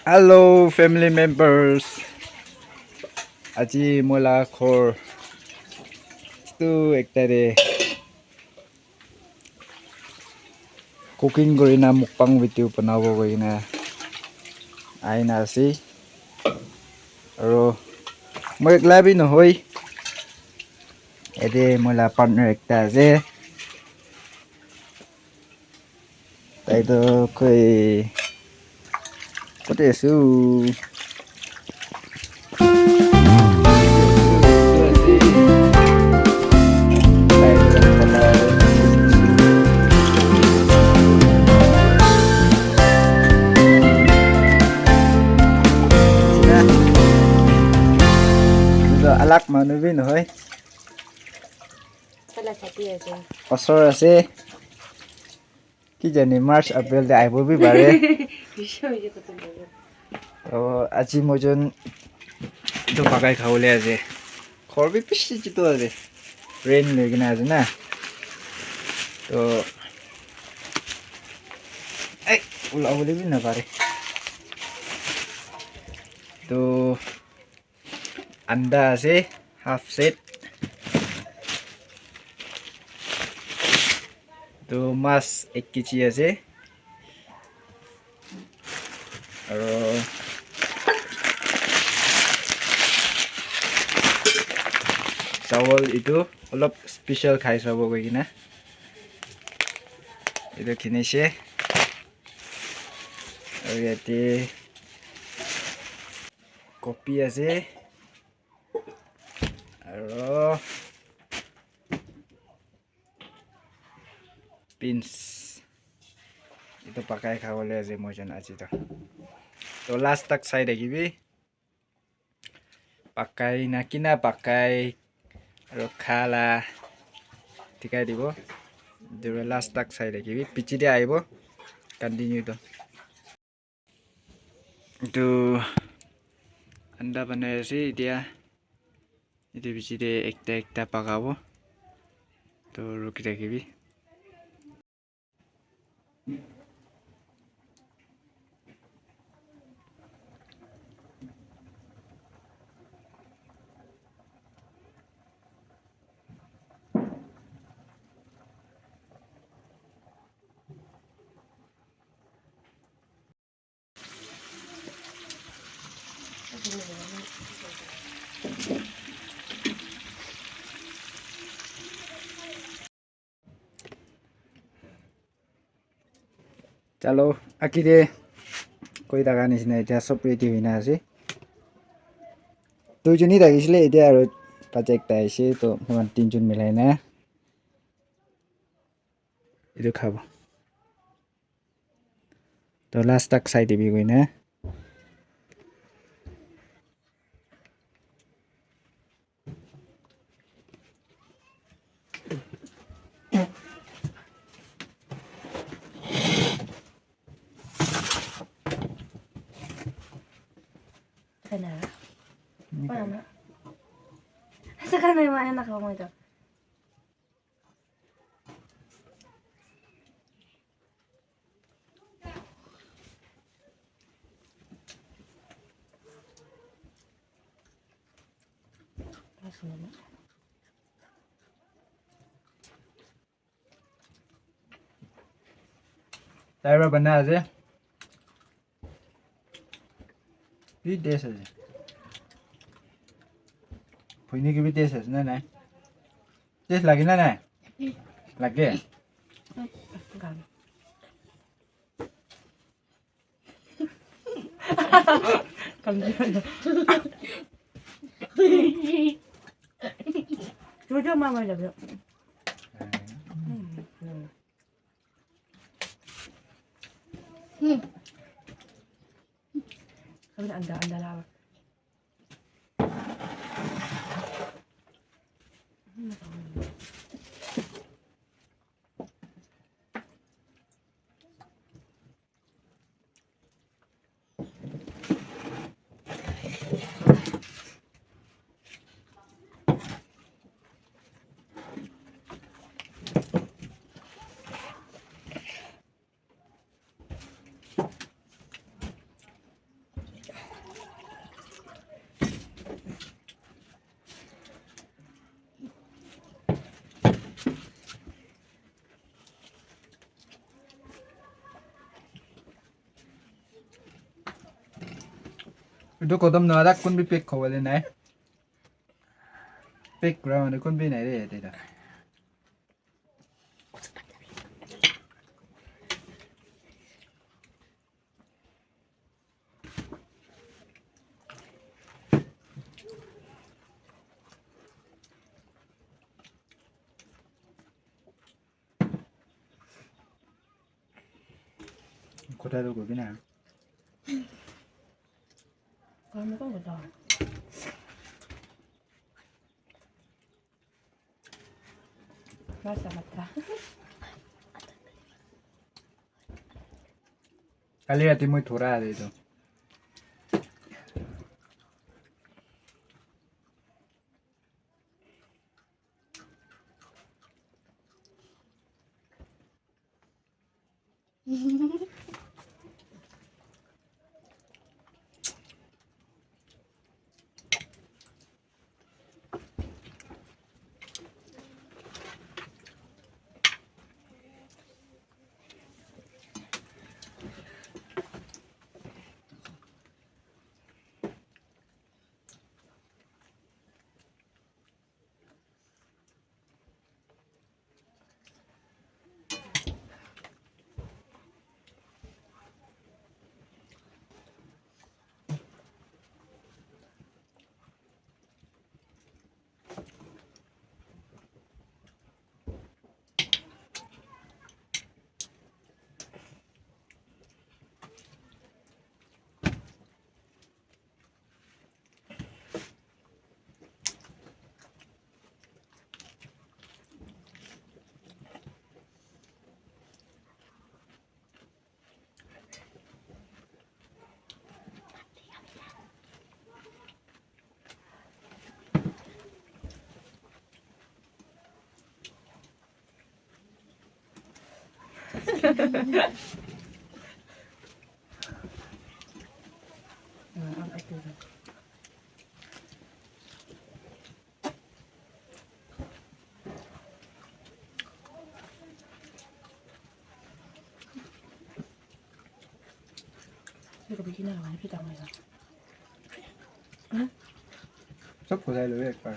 Hello, family members. Aji mola khor tu ekta cooking gorina mukbang video banabo gorina aina ase aro moi ekla bi nohoi ede mola partner ekta ase taido koi kote asu alak manu bi nohoi osor ase ki jani March April de aibo bi bare to aji mojon to pakai khawle ase khor bi pishi chito ase rain legina ase na to ai ula ule bi na pare to anda ase half set to mas 1 kg ase aro chawal itu olop special khai sabo koi na itu kinise aro yate kopi ase aro beans itu pakai khawale ase mojon aji to last tak side agibi pakai nakina pakai aro khala tikai dibo dure last tak side agibi pichi de aibo continue to anda banai ase dia itu pichi de ekta pakabo to ruki rakibi chalo akide koi daga nisina eta sob ready hoina ase দুইজনী লাগিছিলে এতিয়া আৰু পাঁচ একটা আইছে তো মানে তিনজন মিলাই না itu খাব তো লাস্ট তাক চাই দিবি গই না Kenapa? Mana? Sekarang dari mana nak kamu itu? Tayo ba na ase bi des ase phoini ki bi des ase na nai des lagi na nai lagi Enggak. Kamu gimana? Coba mama aja bro. Kamu anda lawa. Tôi có tâm nó đã con bị pick khẩu lên này. Pick ra mà con bị này đây đây đó. Có thay đổi của cái nào? Con nó có một đòn. Masa mata. 갈리아티 muy 돌아야 돼 또. Ang ito. 이거 비기나 많이 비다 말이야. 응? Sắp của đây lưới phải.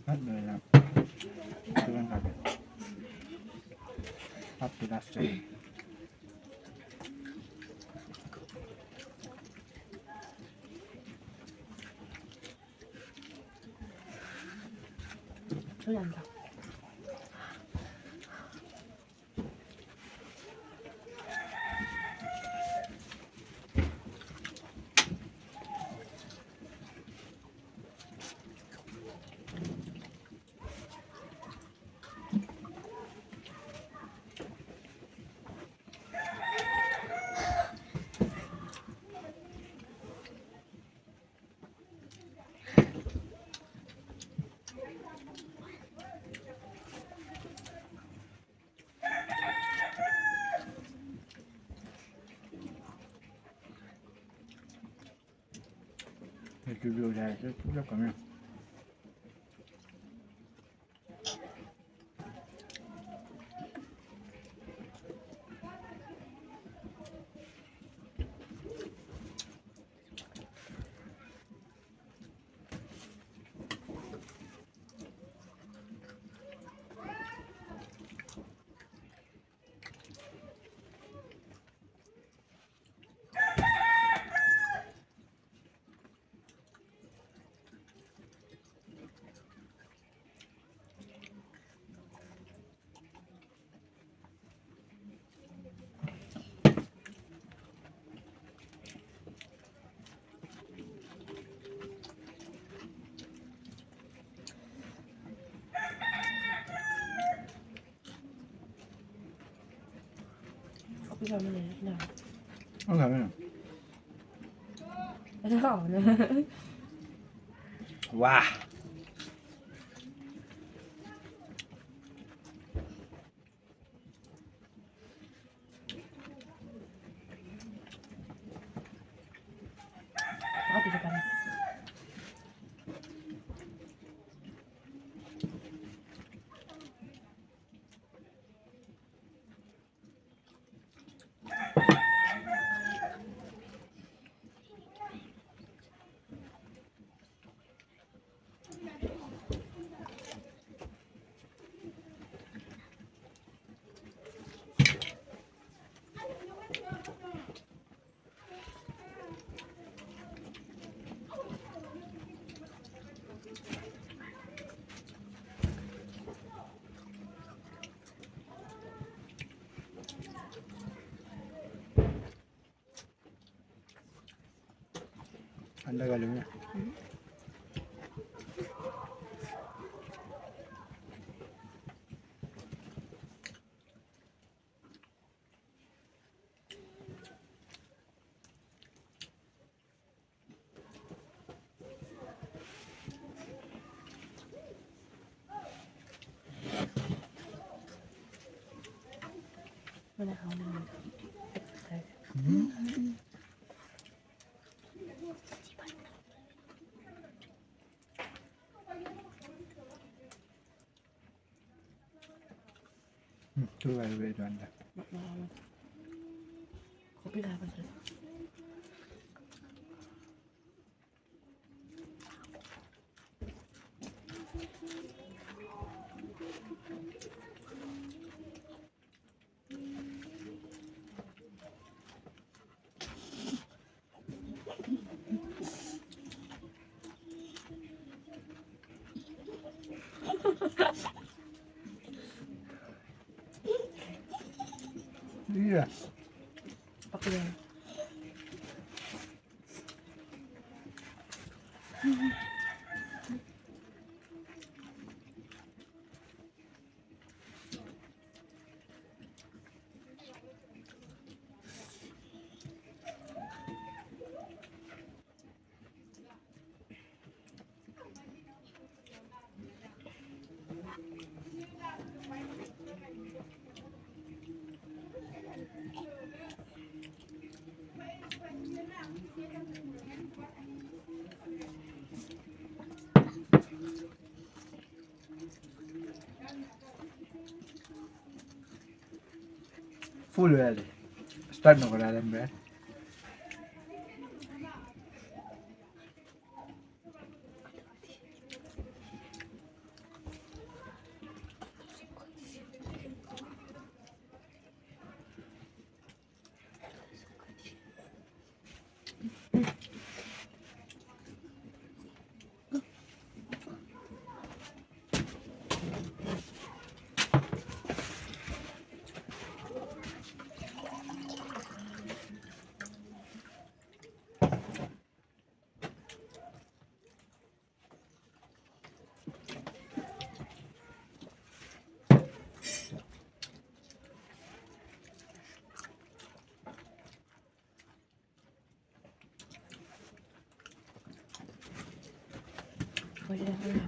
Hết rồi làm. Tôi đang làm. Hấp thì đã sôi. 소리 안 나. Cái rượu này rất cảm ơn. 커피 사면 그냥. cảm ơn. 내가 오늘 Wow. Anda galunya. Mana kau ni? Tu baru itu anda. Kopi lah pasal. Iya. Pakai yang. Full ya deh. Start no kara dan ber. Boleh dah boleh.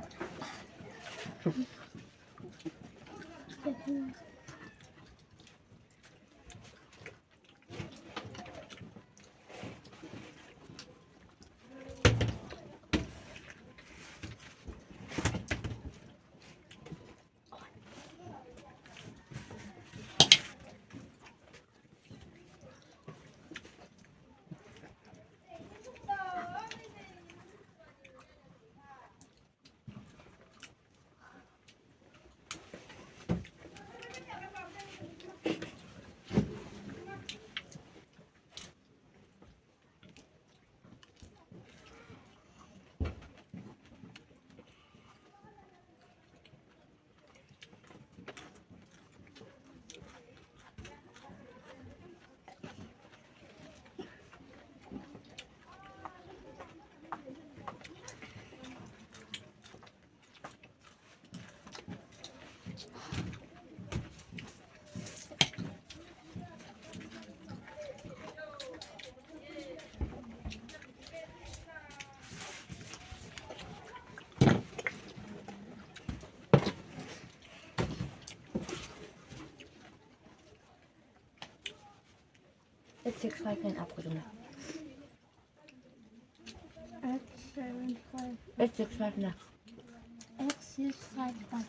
X65 kan apa tu nak? X75. X65 nak. X651.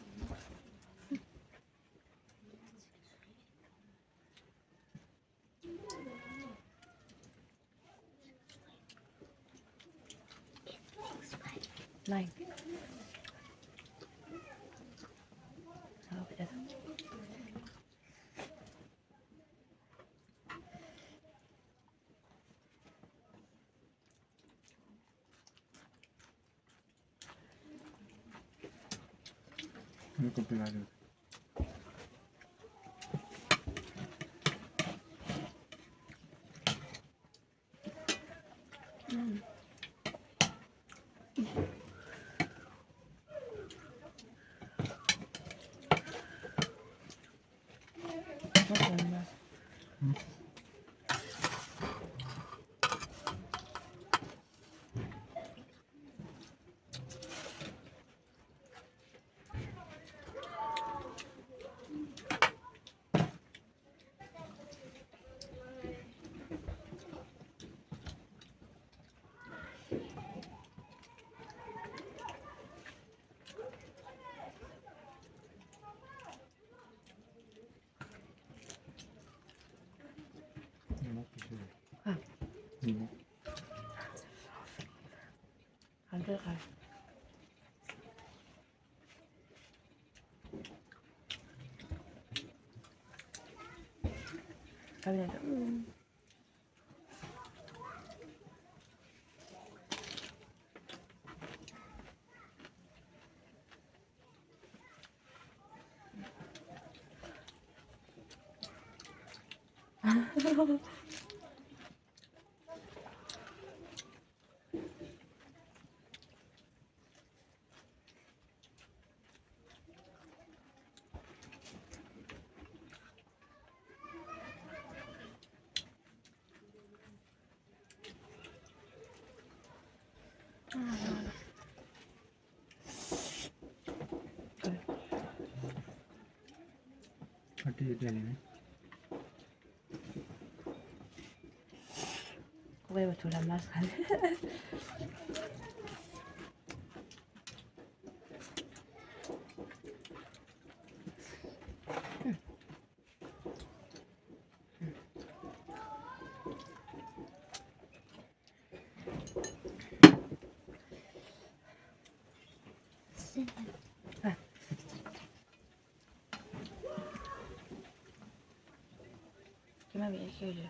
Lain. Oh, betul. Ini kopi lagi. 안 들어가요. 가면서 어떻게 되네? 고개가 둘안 맞아. 김밥이 이렇게 해줘요.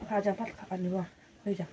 가자, 빨리 가. 아니, 와. 여기자.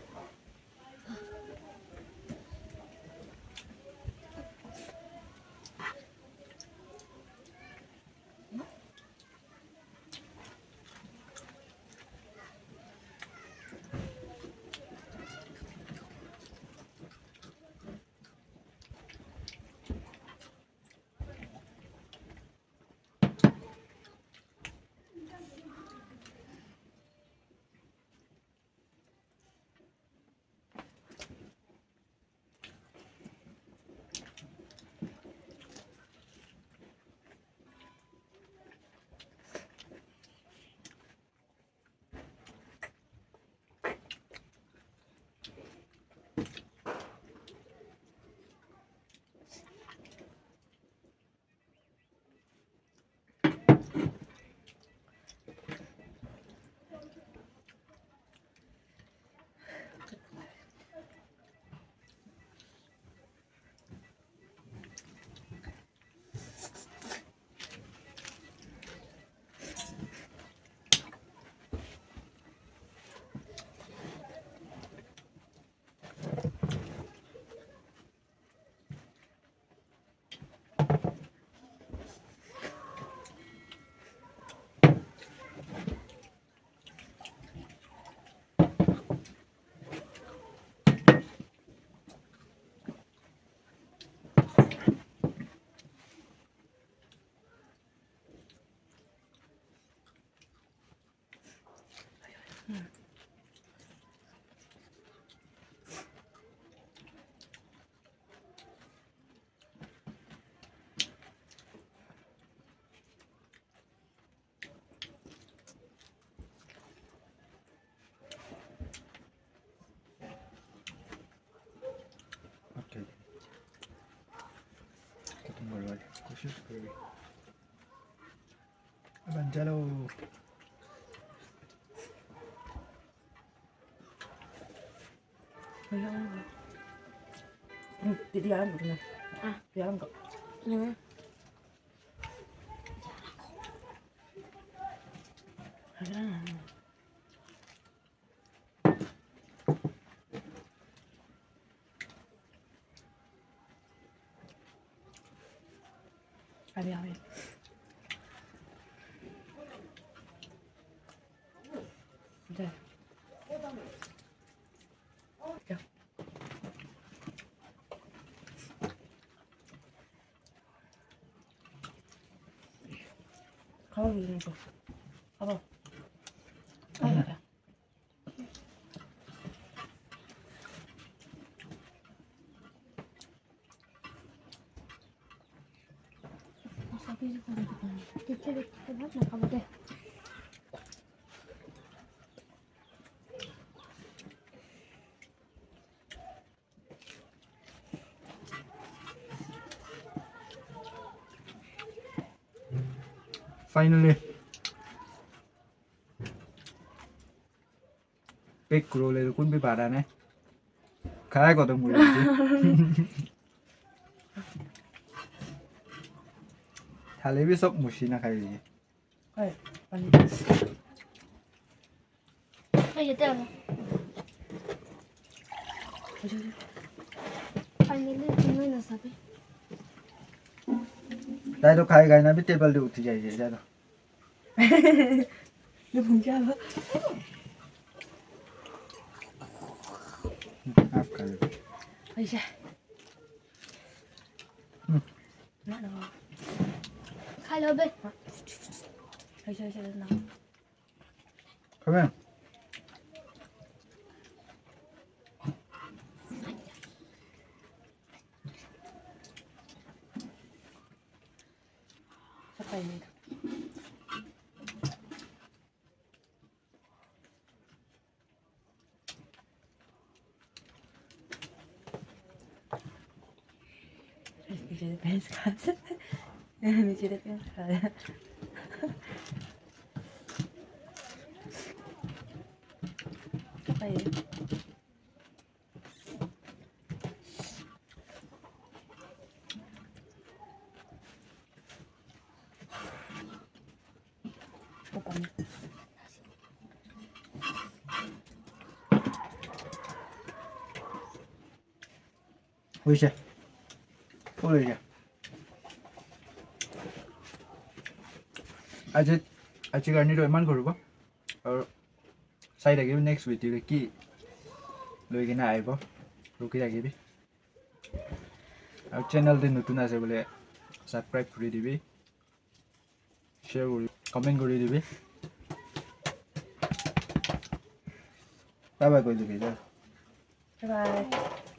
오케이. 같은 걸로 하자. 고실 그러게. 만자로. 여기 하는 거. 응, 네가 하는 거 그냥. 아, 네가 하는 거. 그냥. 하잖아. 아니, 아니. 네. 야. 가만히 있는 거. 봐봐. 아야. 이렇게 하나 가보게. Finally. Big roll is good be bad, eh? Kai got them with Halebi sop mushina kai. 네, 아니. 이제 떼어서. Finally, तुम्हें ना सभी. Dai to kai gai na bi table de uthi jai je jado. 이거 뭔지 알아? Half kai. 이제. 나나. खा लो बे. 이제 나. Come here. 잠깐입니다. 이제 벤스 가자. 이제 벤스 가자. 빨리. 오빠는. Hoje. Hoje. আজি garni ro iman koribo. Aur side age next video ki loi kina aibo. Ruki rakibi. Aur channel de notun ase bole subscribe kori dibi. Share kori, comment kori dibi. Bye bye koi dibi. 바이바이.